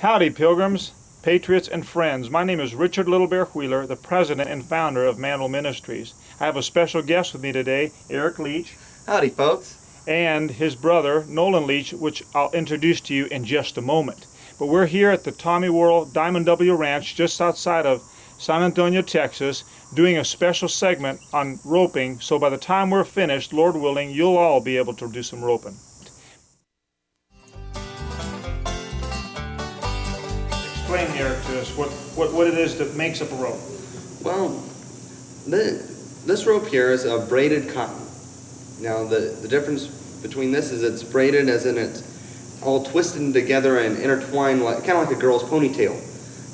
Howdy, pilgrims, patriots, and friends. My name is Richard Little Bear Wheeler, the president and founder of Manual Ministries. I have a special guest with me today, Eric Leach. Howdy, folks. And his brother, Nolan Leach, which I'll introduce to you in just a moment. But we're here at the Tommy Worrell Diamond W Ranch just outside of San Antonio, Texas, doing a special segment on roping, so by the time we're finished, Lord willing, you'll all be able to do some roping. Explain, Eric, to us what it is that makes up a rope. Well, this rope here is a braided cotton. Now, the difference between this is it's braided as in it's all twisted together and intertwined, like, kind of like a girl's ponytail.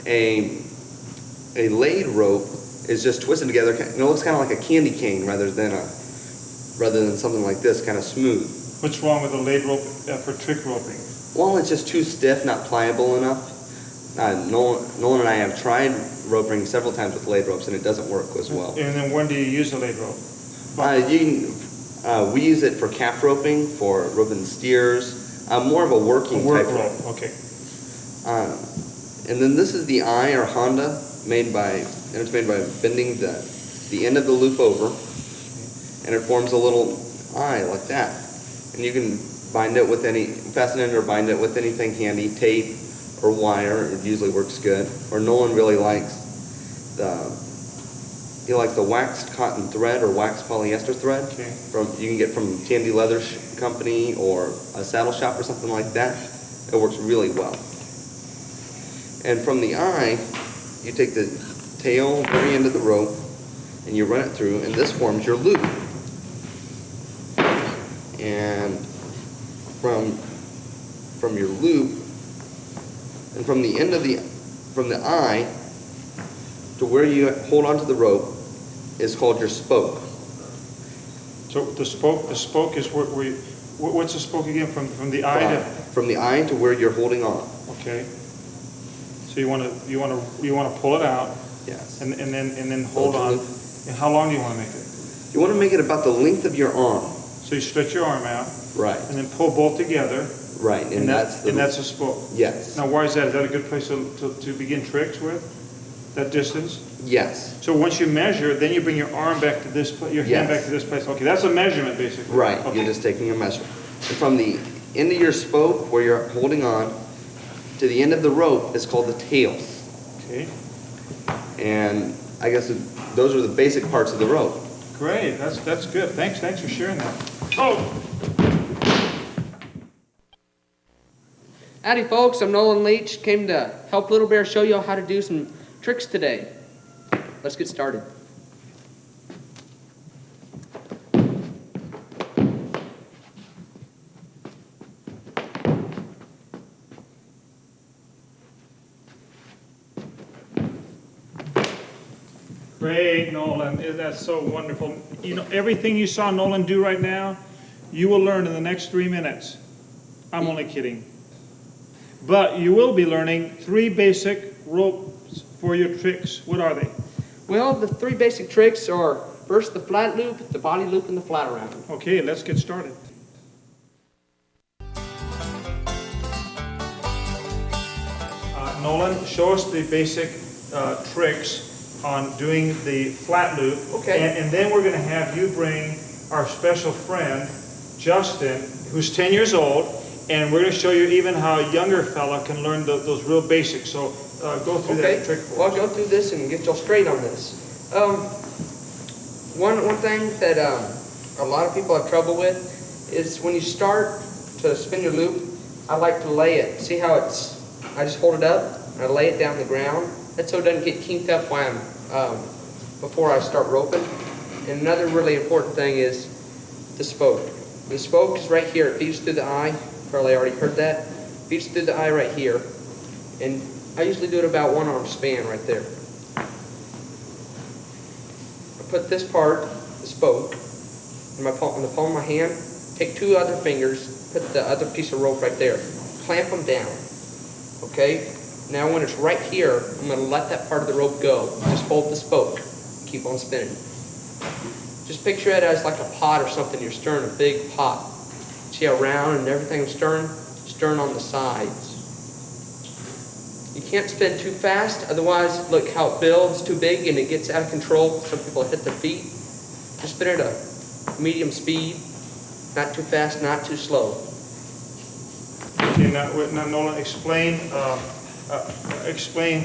A laid rope is just twisted together, and it looks kind of like a candy cane rather than something like this, kind of smooth. What's wrong with a laid rope for trick roping? Well, it's just too stiff, not pliable enough. Nolan and I have tried roping several times with laid ropes, and it doesn't work as well. And then when do you use a laid rope? We use it for calf roping, for roping steers, more of a working type rope. Okay. And then this is the eye or Honda, it's made by bending the end of the loop over, and it forms a little eye like that. And you can fasten it or bind it with anything handy, tape or wire. It usually works good. Or Nolan really likes the waxed cotton thread or waxed polyester thread. Okay. You can get from Tandy Leather Company or a saddle shop or something like that. It works really well. And from the eye, you take the tail, very end of the rope, and you run it through, and this forms your loop. And from your loop, and from the end of from the eye to where you hold onto the rope is called your spoke. So the spoke is what's the spoke again? From the eye to? From the eye to where you're holding on. Okay. So you want to pull it out. Yes. And then hold on. And how long do you want to make it? You want to make it about the length of your arm. So you stretch your arm out. Right. And then pull both together. Right. And that's a spoke. Yes. Now, why is that? Is that a good place to begin tricks with? That distance? Yes. So once you measure, then you bring your arm back to this place, your hand back to this place. Okay, that's a measurement basically. Right. Okay. You're just taking a measurement. And from the end of your spoke, where you're holding on, to the end of the rope is called the tail. Okay. And I guess those are the basic parts of the rope. Great. That's good. Thanks for sharing that. Oh. Howdy folks, I'm Nolan Leach. Came to help Little Bear show you how to do some tricks today. Let's get started. Great, Nolan. That's so wonderful. You know, everything you saw Nolan do right now, you will learn in the next 3 minutes. I'm only kidding. But you will be learning 3 basic ropes for your tricks. What are they? Well, the 3 basic tricks are first the flat loop, the body loop, and the flat around. Okay, let's get started. Nolan, show us the basic tricks on doing the flat loop. Okay. And then we're going to have you bring our special friend, Justin, who's 10 years old, and we're going to show you even how a younger fella can learn those real basics. So go through that trick for us. Well, I'll go through this and get y'all straight on this. One thing that a lot of people have trouble with is when you start to spin your loop, I like to lay it. See how I just hold it up and I lay it down the ground. That's so it doesn't get kinked up while before I start roping. And another really important thing is the spoke. The spoke is right here. It feeds through the eye. Probably already heard that. Feeds through the eye right here. And I usually do it about 1 arm span right there. I put this part, the spoke, in the palm of my hand. Take 2 other fingers, put the other piece of rope right there. Clamp them down. Okay? Now when it's right here, I'm going to let that part of the rope go. Just hold the spoke. Keep on spinning. Just picture it as like a pot or something you're stirring, a big pot. See how round and everything is stirring? Stirring on the sides. You can't spin too fast, otherwise look how it builds too big and it gets out of control. Some people hit their feet. Just spin it at a medium speed, not too fast, not too slow. Okay, now Nolan, explain. Well,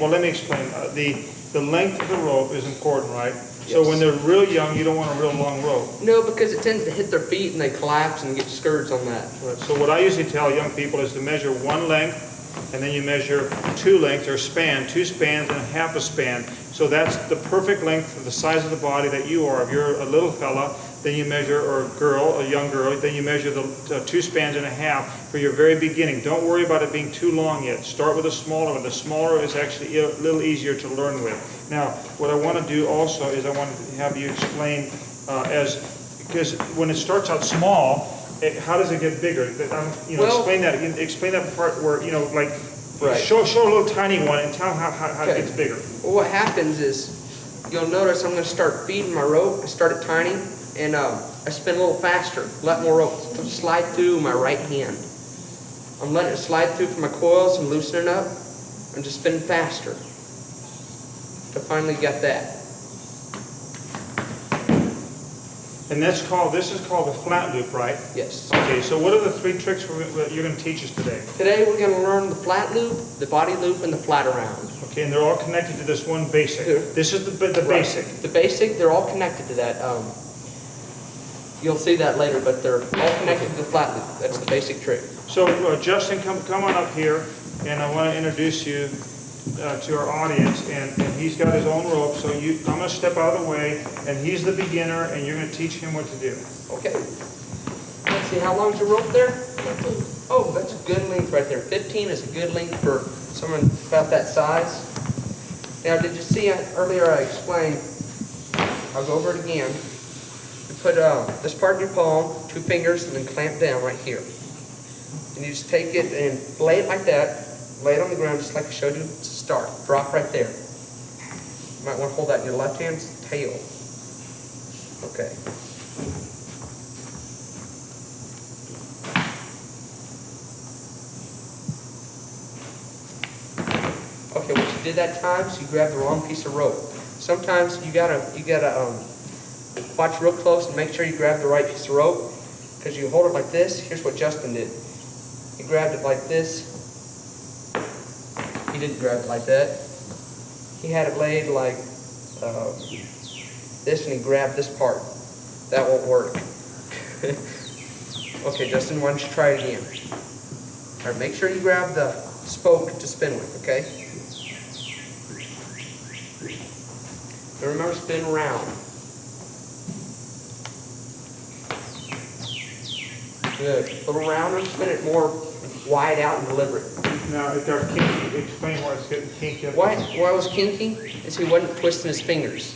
let me explain. The length of the rope is important, right? So Yes. when they're real young, you don't want a real long rope. No, because it tends to hit their feet and they collapse and get scourged on that. Right. So what I usually tell young people is to measure one length, and then you measure two lengths, or span, two spans and a half a span. So that's the perfect length for the size of the body that you are. If you're a little fella, then you measure, or girl, a young girl, then you measure the two spans and a half for your very beginning. Don't worry about it being too long yet. Start with a smaller one. The smaller is actually a little easier to learn with. Now, what I want to do also is I want to have you explain because when it starts out small, how does it get bigger? Well, explain that. Explain that part where, like, Right. show a little tiny one and tell how it gets bigger. Well, what happens is, you'll notice I'm going to start feeding my rope. I start it tiny, and I spin a little faster, let more rope slide through my right hand. I'm letting it slide through from my coils and loosening up. I'm just spinning faster to finally get that. And this is called a flat loop, right? Yes. Okay, so what are the three tricks you're going to teach us today? Today we're going to learn the flat loop, the body loop, and the flat around. Okay, and they're all connected to this one basic. Sure. This is the Right. basic. The basic, they're all connected to that. You'll see that later, but they're all connected to the flat loop. That's the basic trick. So Justin, come on up here, and I want to introduce you to our audience, and he's got his own rope, so I'm going to step out of the way, and he's the beginner, and you're going to teach him what to do. Okay. Let's see, how long's your rope there? 15. Oh, that's a good length right there. 15 is a good length for someone about that size. Now, did you see earlier I explained, I'll go over it again. You put this part in your palm, 2 fingers, and then clamp down right here. And you just take it and lay it like that. Lay it on the ground just like I showed you to start. Drop right there. You might want to hold that in your left hand's tail. Okay. Okay, what you did that time is you grabbed the wrong piece of rope. Sometimes you gotta watch real close and make sure you grab the right piece of rope. Because you hold it like this. Here's what Justin did. He grabbed it like this. He didn't grab it like that. He had it laid like this, and he grabbed this part. That won't work. Okay, Justin, why don't you try it again? All right, make sure you grab the spoke to spin with, okay? And remember, spin round. Good. A little rounder, spin it more wide out and deliberate. Now, if they're kinky, explain why it's getting kinky. Why it was kinky is he wasn't twisting his fingers.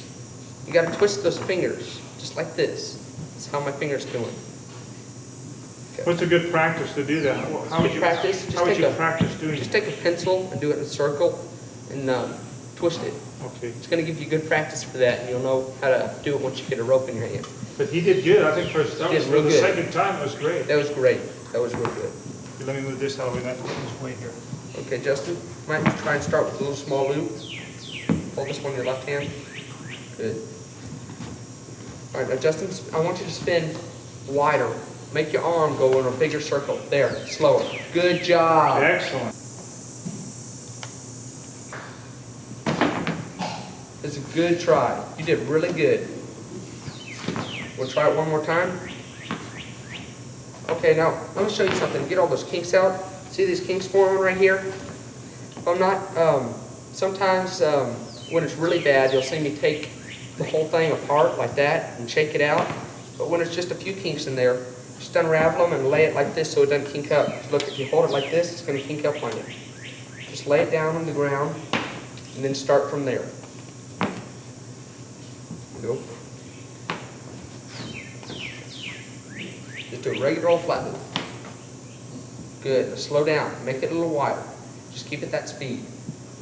You got to twist those fingers, just like this. That's how my finger's doing. Okay. What's a good practice to do that? How would you practice? How would you practice doing Just it? take a pencil and do it in a circle and twist it. Okay. It's going to give you good practice for that, and you'll know how to do it once you get a rope in your hand. But he did good. I think for the good. second time, it was great. That was great. That was real good. Let me move this out of the way. This way here. Okay, Justin, might try and start with a little small loop. Hold this one in your left hand. Good. All right, now Justin, I want you to spin wider. Make your arm go in a bigger circle. There, slower. Good job. Excellent. It's a good try. You did really good. We'll try it one more time. Okay, now let me show you something. Get all those kinks out. See these kinks forming right here? If I'm not, sometimes when it's really bad, you'll see me take the whole thing apart like that and shake it out. But when it's just a few kinks in there, just unravel them and lay it like this so it doesn't kink up. Look, if you hold it like this, it's going to kink up on you. Just lay it down on the ground and then start from there. Go. Just do a regular old flat loop. Good. Now slow down. Make it a little wider. Just keep it that speed.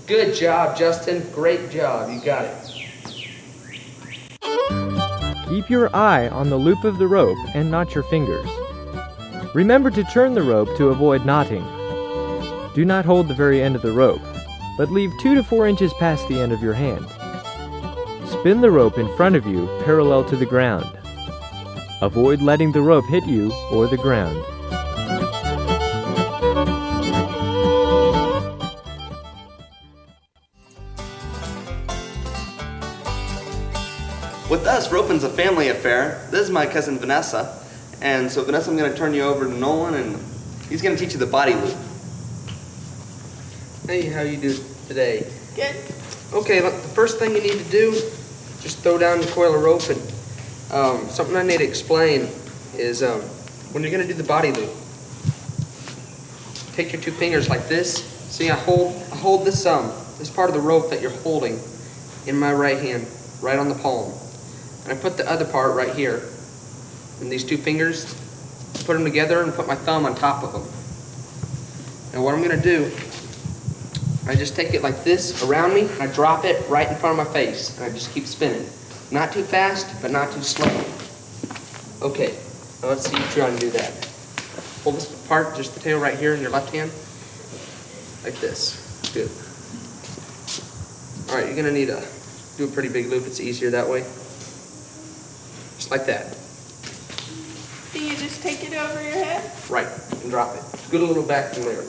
Good job, Justin. Great job. You got it. Keep your eye on the loop of the rope and not your fingers. Remember to turn the rope to avoid knotting. Do not hold the very end of the rope. but leave 2 to 4 inches past the end of your hand. Spin the rope in front of you parallel to the ground. Avoid letting the rope hit you or the ground. With us, roping's a family affair. This is my cousin Vanessa. And so Vanessa, I'm going to turn you over to Nolan, and he's going to teach you the body loop. Hey, how you doing today? Good. Okay, look, the first thing you need to do, just throw down the coil of rope. And something I need to explain is when you're going to do the body loop, take your 2 fingers like this. See, I hold this this part of the rope that you're holding in my right hand, right on the palm. And I put the other part right here. And these 2 fingers, put them together and put my thumb on top of them. Now what I'm going to do, I just take it like this around me, and I drop it right in front of my face, and I just keep spinning. Not too fast, but not too slow. Okay, now let's see you try and do that. Hold this part, just the tail right here in your left hand, like this. Good. All right, you're going to need to do a pretty big loop. It's easier that way. Just like that. Do you just take it over your head? Right, and drop it. Scoot a little back from there.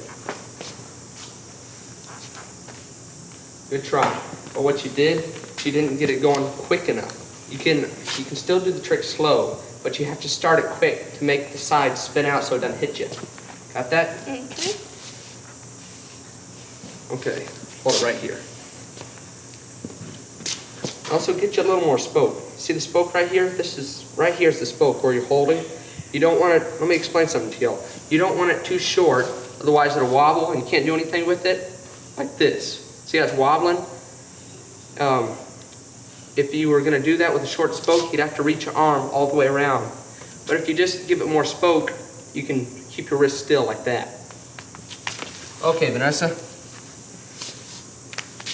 Good try. But what you didn't get it going quick enough. You can still do the trick slow, but you have to start it quick to make the side spin out so it doesn't hit you. Got that? Okay. Okay, hold it right here. Also get you a little more spoke. See the spoke right here? Right here is the spoke where you're holding. You don't want it, let me explain something to you. You don't want it too short, otherwise it'll wobble and you can't do anything with it. Like this. See how it's wobbling? If you were going to do that with a short spoke, you'd have to reach your arm all the way around. But if you just give it more spoke, you can keep your wrist still like that. Okay, Vanessa.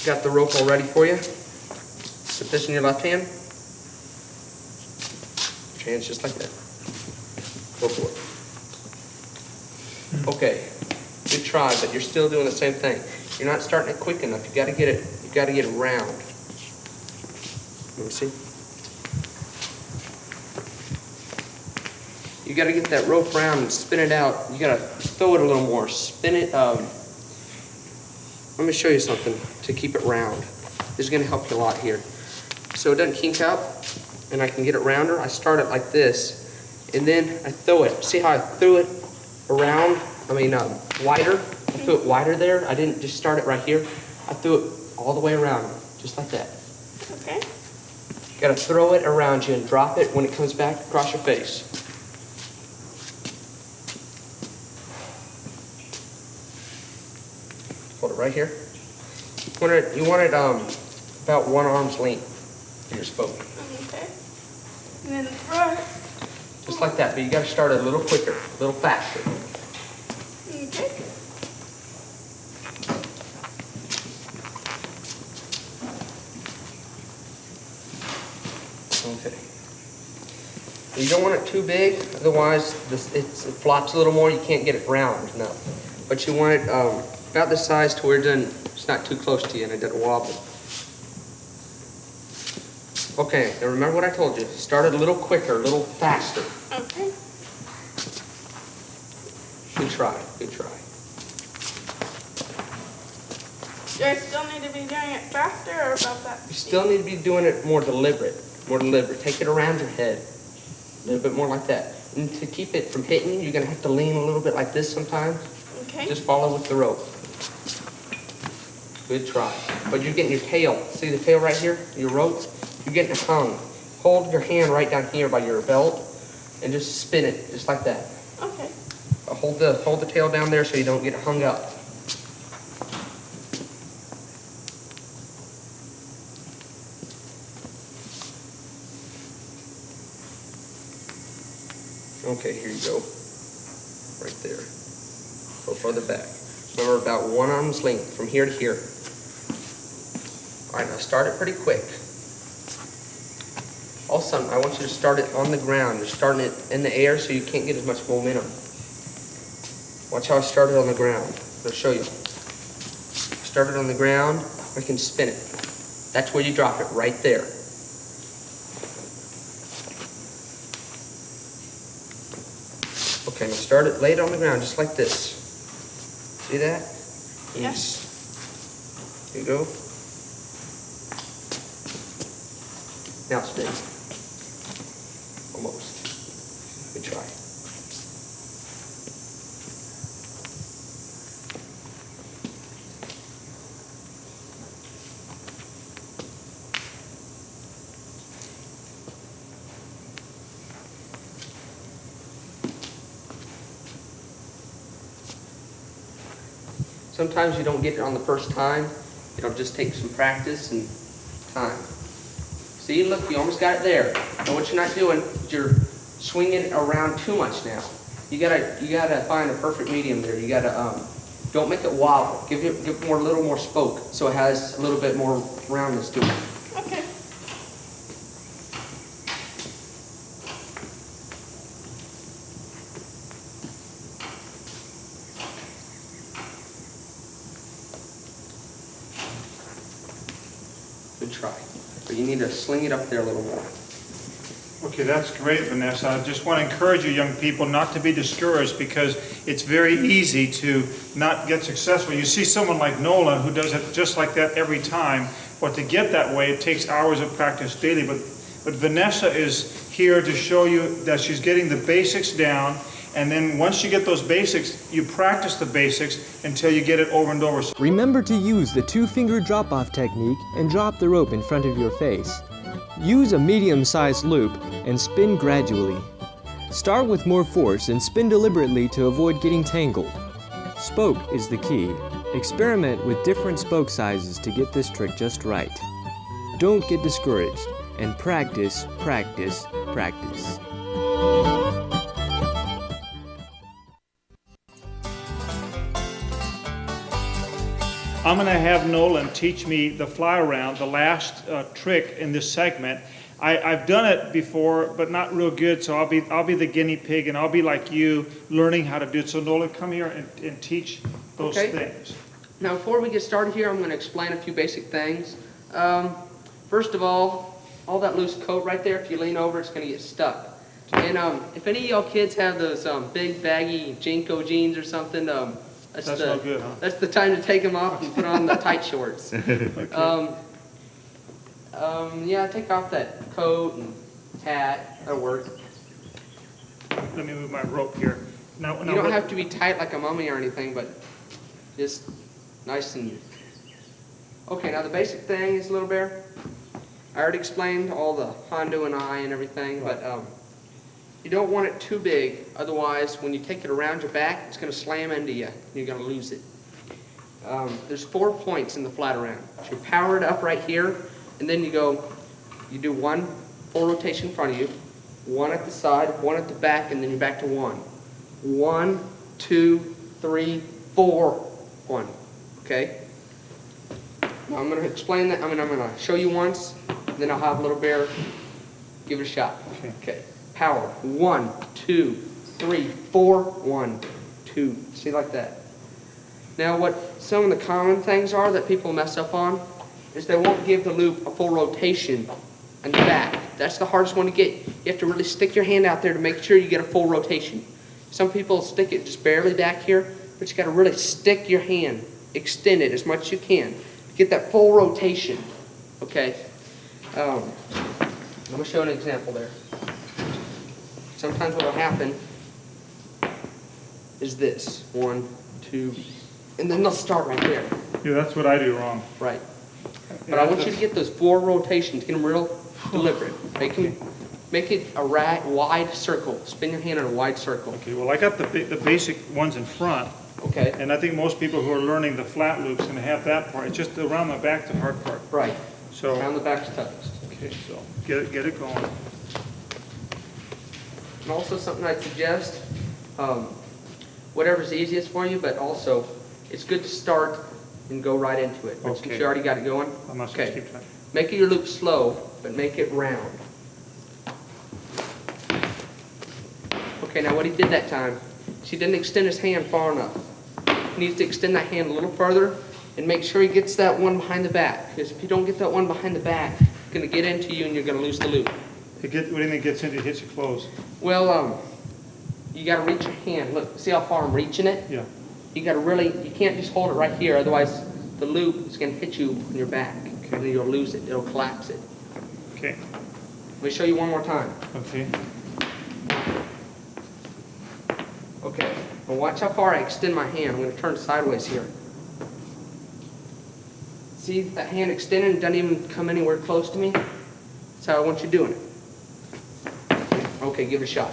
Got the rope all ready for you. Put this in your left hand. Your hand's just like that. Go for it. Okay, good try, but you're still doing the same thing. You're not starting it quick enough. You got to get it round. Let me see. You got to get that rope round and spin it out. You got to throw it a little more. Spin it. Let me show you something to keep it round. This is going to help you a lot here. So it doesn't kink up, and I can get it rounder. I start it like this. And then I throw it. See how I threw it around? Wider. I threw it wider there. I didn't just start it right here. I threw it all the way around, just like that. Okay. You gotta throw it around you and drop it when it comes back across your face. Hold it right here. You want it about 1 arm's length for your spoke. Okay. And then throw it. Just like that, but you gotta start it a little quicker, a little faster. Okay. Okay. You don't want it too big, otherwise it flops a little more. You can't get it round enough. But you want it about this size to where it's not too close to you and it doesn't wobble. Okay, now remember what I told you. Start it a little quicker, a little faster. Okay. Good try, good try. Do I still need to be doing it faster or about that? You still need to be doing it more deliberate, Take it around your head, a little bit more like that. And to keep it from hitting you, you're gonna have to lean a little bit like this sometimes. Okay. Just follow with the rope. Good try. But you're getting your tail. See the tail right here? Your ropes? You're getting it hung. Hold your hand right down here by your belt and just spin it just like that. Okay. Hold the tail down there so you don't get hung up. Okay, here you go. Right there. Go further back. Remember, about 1 arm's length from here to here. All right, now start it pretty quick. Also, I want you to start it on the ground. You're starting it in the air so you can't get as much momentum. Watch how I started on the ground. I'll show you. start it on the ground, or you can spin it. That's where you drop it, right there. Okay, now start it, lay it on the ground, just like this. See that? Yes. Here you go. Now spin. Almost. Good try. Sometimes you don't get it on the first time. It'll just take some practice and time. See, look, you almost got it there. Now what you're not doing is you're swinging it around too much now. You gotta find a perfect medium there. You gotta don't make it wobble. Give it a little more spoke so it has a little bit more roundness to it. Okay. Good try. But you need to sling it up there a little more. Okay, that's great, Vanessa. I just want to encourage you young people not to be discouraged because it's very easy to not get successful. You see someone like Nolan who does it just like that every time, but to get that way it takes hours of practice daily. But Vanessa is here to show you that she's getting the basics down, and then once you get those basics, you practice the basics until you get it over and over. Remember to use the two-finger drop-off technique and drop the rope in front of your face. Use a medium-sized loop and spin gradually. Start with more force and spin deliberately to avoid getting tangled. Spoke is the key. Experiment with different spoke sizes to get this trick just right. Don't get discouraged, and practice, practice, practice. I'm going to have Nolan teach me the fly around, the last trick in this segment. I've done it before, but not real good, so I'll be the guinea pig, and I'll be like you, learning how to do it. So Nolan, come here and teach those things. Now before we get started here, I'm going to explain a few basic things. First of all that loose coat right there, if you lean over, it's going to get stuck. And if any of y'all kids have those big baggy Jinko jeans or something, that's no good, huh? That's the time to take them off and put on the tight shorts. Okay. Yeah, take off that coat and hat. That'll work. Let me move my rope here. Now You don't have to be tight like a mummy or anything, but just nice and... Okay, now the basic thing is, Little Bear, I already explained all the Hondo and I and everything, but you don't want it too big, otherwise when you take it around your back, it's going to slam into you, and you're going to lose it. There's 4 points in the flat around. So you power it up right here, and then you do one full rotation in front of you, one at the side, one at the back, and then you're back to one. 1, 2, 3, 4, 1. Okay? Now I'm going to explain that. I'm going to show you once, then I'll have Little Bear give it a shot. Okay. Power. 1, 2, 3, 4, 1, 2. See, like that. Now what some of the common things are that people mess up on is they won't give the loop a full rotation on the back. That's the hardest one to get. You have to really stick your hand out there to make sure you get a full rotation. Some people stick it just barely back here, but you got to really stick your hand, extend it as much as you can, get that full rotation. Okay. I'm going to show an example there. Sometimes what will happen is this. 1, 2, and then they'll start right there. Yeah, that's what I do wrong. Right. But I want you to get those 4 rotations, get them real deliberate. Make it a wide circle. Spin your hand in a wide circle. Okay, well I got the basic ones in front. Okay. And I think most people who are learning the flat loops and have that part, it's just around the back, the hard part. Right. So Around the back's toughest. okay, so get it going. And also something I'd suggest, whatever's easiest for you, but also it's good to start and go right into it. But since you already got it going, I must okay. keep trying. Make your loop slow, but make it round. Okay, now what he did that time is he didn't extend his hand far enough. He needs to extend that hand a little further and make sure he gets that one behind the back. Because if you don't get that one behind the back, it's going to get into you and you're going to lose the loop. What do you mean it gets into? It hits you close. Well, you got to reach your hand. Look, see how far I'm reaching it? Yeah. You got to really, you can't just hold it right here, otherwise the loop is going to hit you on your back. Okay. And then you'll lose it. It'll collapse it. Okay. Let me show you one more time. Okay. Okay. Well, watch how far I extend my hand. I'm going to turn sideways here. See that hand extended and doesn't even come anywhere close to me? That's how I want you doing it. Okay, give it a shot.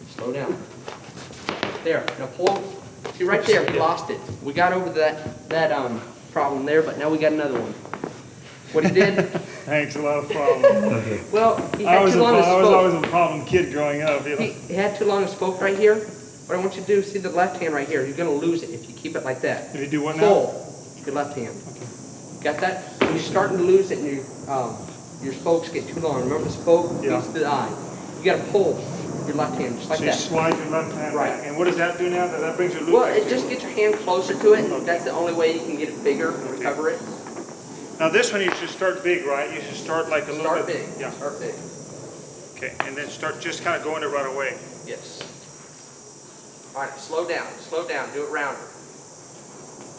Slow down. There. Now pull. See right there, we lost it. We got over that problem there, but now we got another one. What he did. Thanks, a lot of problems. Well, he had too long to I was spoke. always a problem kid growing up. You know? He had too long to spoke right here. What I want you to do is see the left hand right here. You're going to lose it if you keep it like that. If you do what now? Pull your left hand. Okay. Got that? When you're starting to lose it and your spokes get too long. Remember the spoke leads to the eye. You got to pull your left hand just like So that. you slide your left hand Right. back. And what does that do now? That brings your loop Well, back it to just you. gets your hand closer to it. That's the only way you can get it bigger and recover it. Now this one you should start big, right? You should start like a little Start bit. big. Yeah. Start big. Okay. And then start just kind of going it right away. Yes. All right, slow down. Slow down. Do it rounder.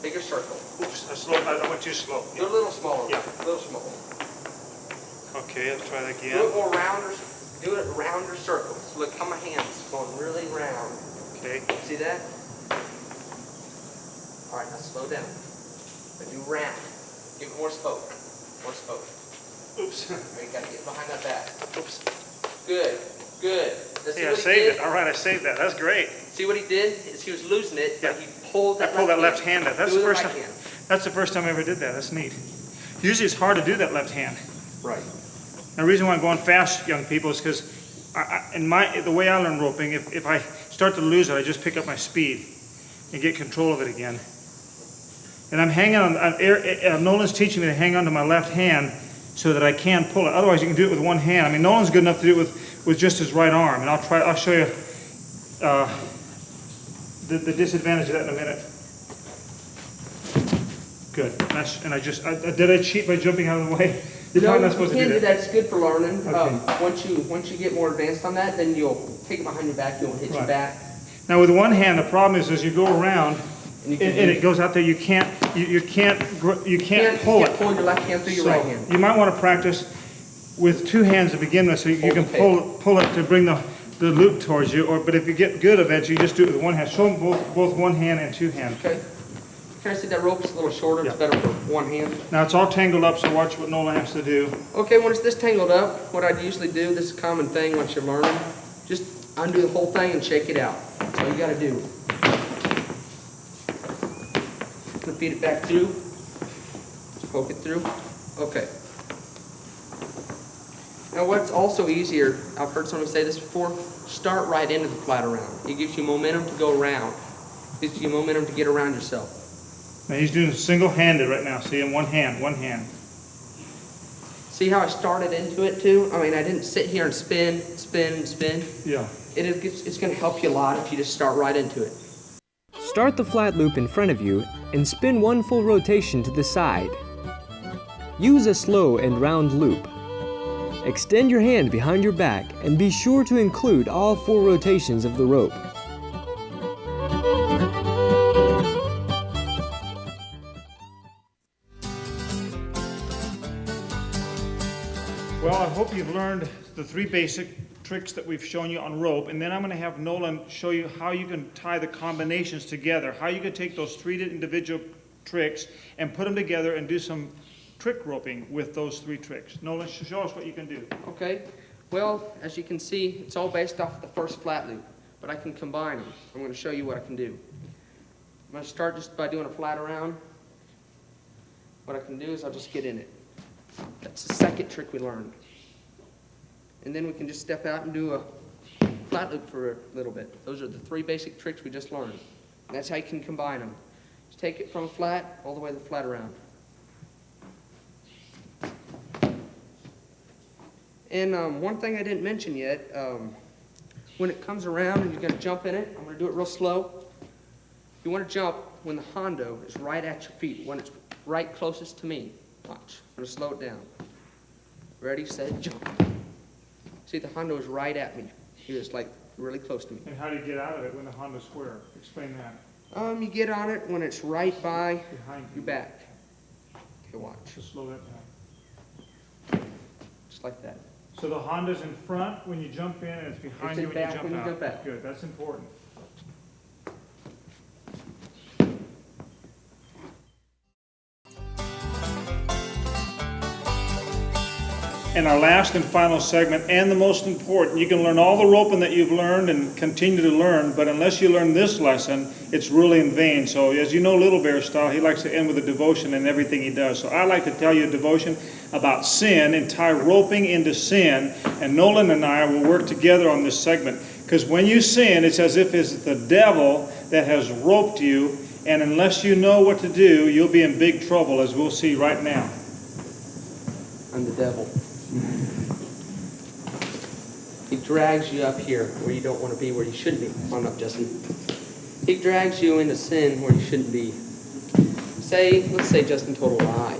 Bigger circle. Oops, I went too slow. Do it a little smaller. Yeah. A little smaller. Okay, let's try that Do again. it more rounder. Do it rounder circles. Look how my hands going really round. Okay. See that? All right, now slow down. But do round. Give it more spoke. More spoke. Oops. Now you gotta get behind that back. Oops. Good. Good. Now, see Yeah, I what he saved did? it. All right, I saved that. That's great. See what he did? Is he was losing it, but Yeah. he pulled I that pulled that left hand up. That's Do the it first right time. hand. That's the first time I ever did that. That's neat. Usually it's hard to do that left hand. Right. And the reason why I'm going fast, young people, is because the way I learn roping, if I start to lose it, I just pick up my speed and get control of it again. And I'm hanging on. Nolan's teaching me to hang on to my left hand so that I can pull it. Otherwise, you can do it with one hand. I mean, Nolan's good enough to do it with just his right arm, and I'll show you the disadvantage of that in a minute. Good. Did I cheat by jumping out of the way? You're No, probably not you supposed to can do do that. that. It's good for learning. Okay. Once you get more advanced on that, then you'll take it behind your back. You won't hit your Right. back. Now with one hand, the problem is as you go around And you and can it goes out there, you can't pull you it. can't pull your left hand through your right hand. You might want to practice with two hands to begin with, so you can pull it to bring the loop towards you. But if you get good eventually, you just do it with one hand. Show them both one hand and two hands. Okay. Can I see that rope is a little shorter? It's better for one hand. Now it's all tangled up, so watch what Nola has to do. Okay, when it's this tangled up, what I'd usually do, this is a common thing once you're learning, just undo the whole thing and shake it out. That's all you got to do. Gonna feed it back through. Just poke it through. Okay. Now what's also easier, I've heard someone say this before, start right into the flat around. It gives you momentum to go around. It gives you momentum to get around yourself. Now he's doing single-handed right now. See, in one hand. See how I started into it too? I mean, I didn't sit here and spin. Yeah. It's going to help you a lot if you just start right into it. Start the flat loop in front of you and spin one full rotation to the side. Use a slow and round loop. Extend your hand behind your back and be sure to include all 4 rotations of the rope. Well, I hope you've learned the 3 basic tricks that we've shown you on rope, and then I'm going to have Nolan show you how you can tie the combinations together, how you can take those 3 individual tricks and put them together and do some trick roping with those 3 tricks. Nolan, show us what you can do. Okay. Well, as you can see, it's all based off the first flat loop, but I can combine them. I'm going to show you what I can do. I'm going to start just by doing a flat around. What I can do is I'll just get in it. That's the second trick we learned. And then we can just step out and do a flat loop for a little bit. Those are the 3 basic tricks we just learned. And that's how you can combine them. Just take it from flat all the way to the flat around. And one thing I didn't mention yet, when it comes around and you're going to jump in it, I'm going to do it real slow. You want to jump when the Hondo is right at your feet, when it's right closest to me. Watch. I'm going to slow it down. Ready, set, jump. See, the Hondo is right at me. It's like really close to me. And how do you get out of it when the Honda's square? Explain that. You get on it when it's right by Behind your back. Okay, watch. Just slow that down. Just like that. So the Honda's in front when you jump in, and it's behind It's you in when you back jump when you out. jump out. Good, that's important. And our last and final segment, and the most important, you can learn all the roping that you've learned and continue to learn, but unless you learn this lesson, it's really in vain. So as you know, Little Bear style, he likes to end with a devotion in everything he does. So I'd like to tell you a devotion about sin and tie roping into sin, and Nolan and I will work together on this segment. Because when you sin, it's as if it's the devil that has roped you, and unless you know what to do, you'll be in big trouble, as we'll see right now. I'm the devil. He drags you up here where you don't want to be, where you shouldn't be. Come on up, Justin. He drags you into sin where you shouldn't be. Let's say Justin told a lie.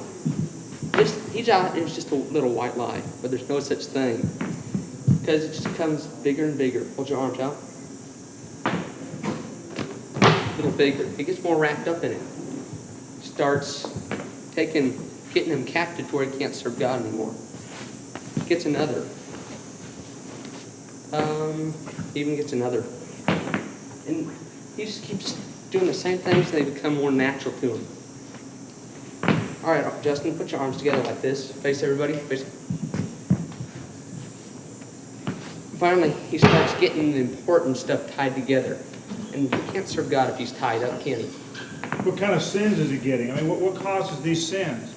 It was just a little white lie, but there's no such thing. Because it just becomes bigger and bigger. Hold your arms out. A little bigger. He gets more wrapped up in it. Starts getting him captive to where he can't serve God anymore. Gets another. Even gets another. And he just keeps doing the same things, and they become more natural to him. All right, Justin, put your arms together like this. Face everybody. Face. Finally, he starts getting the important stuff tied together. And you can't serve God if he's tied up, can he? What kind of sins is he getting? I mean, what causes these sins?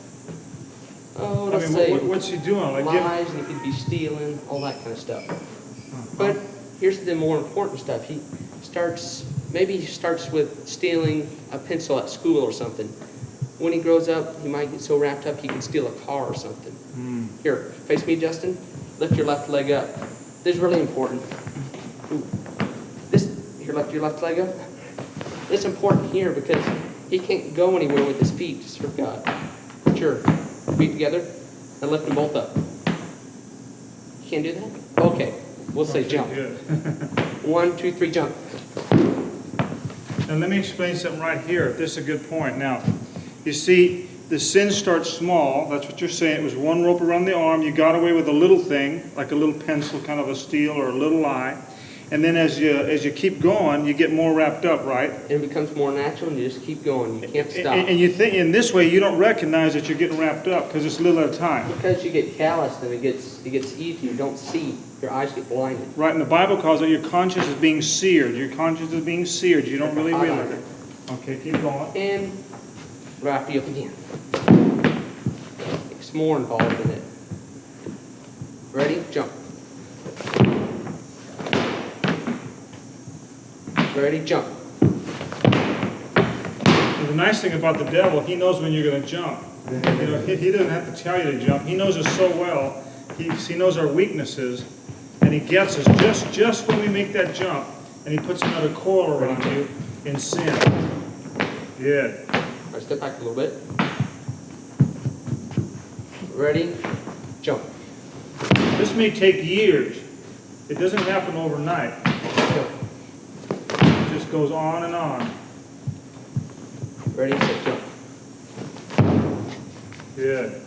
Oh, let's say what's he doing? Like lies, and he could be stealing, all that kind of stuff. But here's the more important stuff. Maybe he starts with stealing a pencil at school or something. When he grows up, he might get so wrapped up he can steal a car or something. Here, face me, Justin. Lift your left leg up. This is really important. Lift your left leg up. It's important here because he can't go anywhere with his feet to serve God. Put your feet together and lift them both up. You can't do that? Okay. We'll say jump. Good. 1, 2, 3, jump. Now let me explain something right here. This is a good point. Now, you see, the sin starts small. That's what you're saying. It was one rope around the arm. You got away with a little thing, like a little pencil, kind of a steal or a little lie. And then as you keep going, you get more wrapped up, right? And it becomes more natural, and you just keep going. You can't stop. And you think in this way you don't recognize that you're getting wrapped up because it's a little at a time. Because you get calloused and it gets easy. You don't see. Your eyes get blinded. Right, and the Bible calls it your conscience is being seared. Your conscience is being seared. You don't really realize it. Okay, keep going. And wrap you up again. It's more involved in it. Ready? Jump. Ready? Jump. And the nice thing about the devil, he knows when you're going to jump. You know, he doesn't have to tell you to jump. He knows us so well. He knows our weaknesses, and he gets us just when we make that jump, and he puts another coil around you in sin. Good. All right, step back a little bit. Ready? Jump. This may take years. It doesn't happen overnight. Jump. It just goes on and on. Ready, set, jump. Good.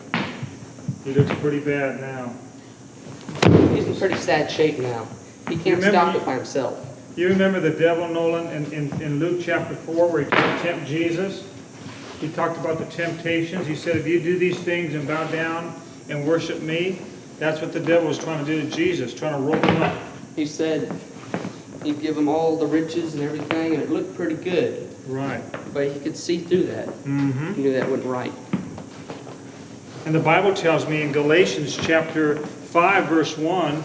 He looks pretty bad now. He's in pretty sad shape now. He can't stop it by himself. You remember the devil, Nolan, in Luke chapter 4 where he tried to tempt Jesus? He talked about the temptations. He said, if you do these things and bow down and worship me, that's what the devil was trying to do to Jesus, trying to rope him up. He said he'd give him all the riches and everything, and it looked pretty good. Right. But he could see through that. Mm-hmm. He knew that wasn't right. And the Bible tells me in Galatians chapter 5, verse 1,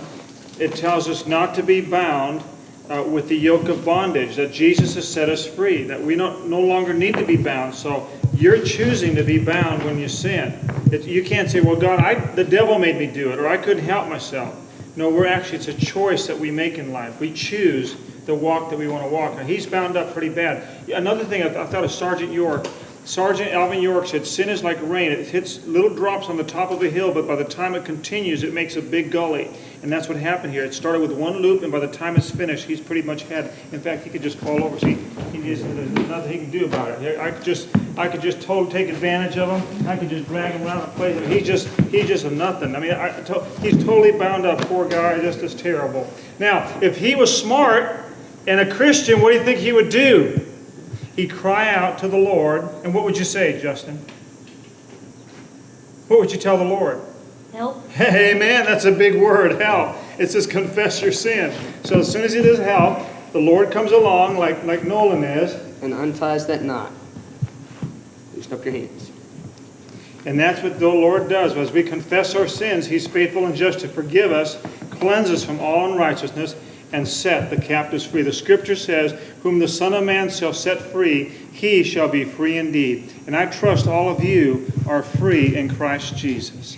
it tells us not to be bound with the yoke of bondage, that Jesus has set us free, that we no longer need to be bound. So you're choosing to be bound when you sin. You can't say, well, God, the devil made me do it, or I couldn't help myself. No, it's a choice that we make in life. We choose the walk that we want to walk. Now, he's bound up pretty bad. Another thing I thought of Sergeant York. Sergeant Alvin York said, sin is like rain. It hits little drops on the top of a hill, but by the time it continues, it makes a big gully. And that's what happened here. It started with one loop, and by the time it's finished, he's pretty much had. In fact, he could just fall over. See, there's nothing he can do about it. I could just totally take advantage of him. I could just drag him around the place. He's just a nothing. I mean, he's totally bound up. Poor guy, just as terrible. Now, if he was smart and a Christian, what do you think he would do? He'd cry out to the Lord, and what would you say, Justin? What would you tell the Lord? Help. Amen. That's a big word, help. It says confess your sin. So as soon as he does help, the Lord comes along like Nolan is. And unties that knot. Loosen up your hands. And that's what the Lord does. As we confess our sins, he's faithful and just to forgive us, cleanse us from all unrighteousness, and set the captives free. The scripture says, whom the Son of Man shall set free, he shall be free indeed. And I trust all of you are free in Christ Jesus.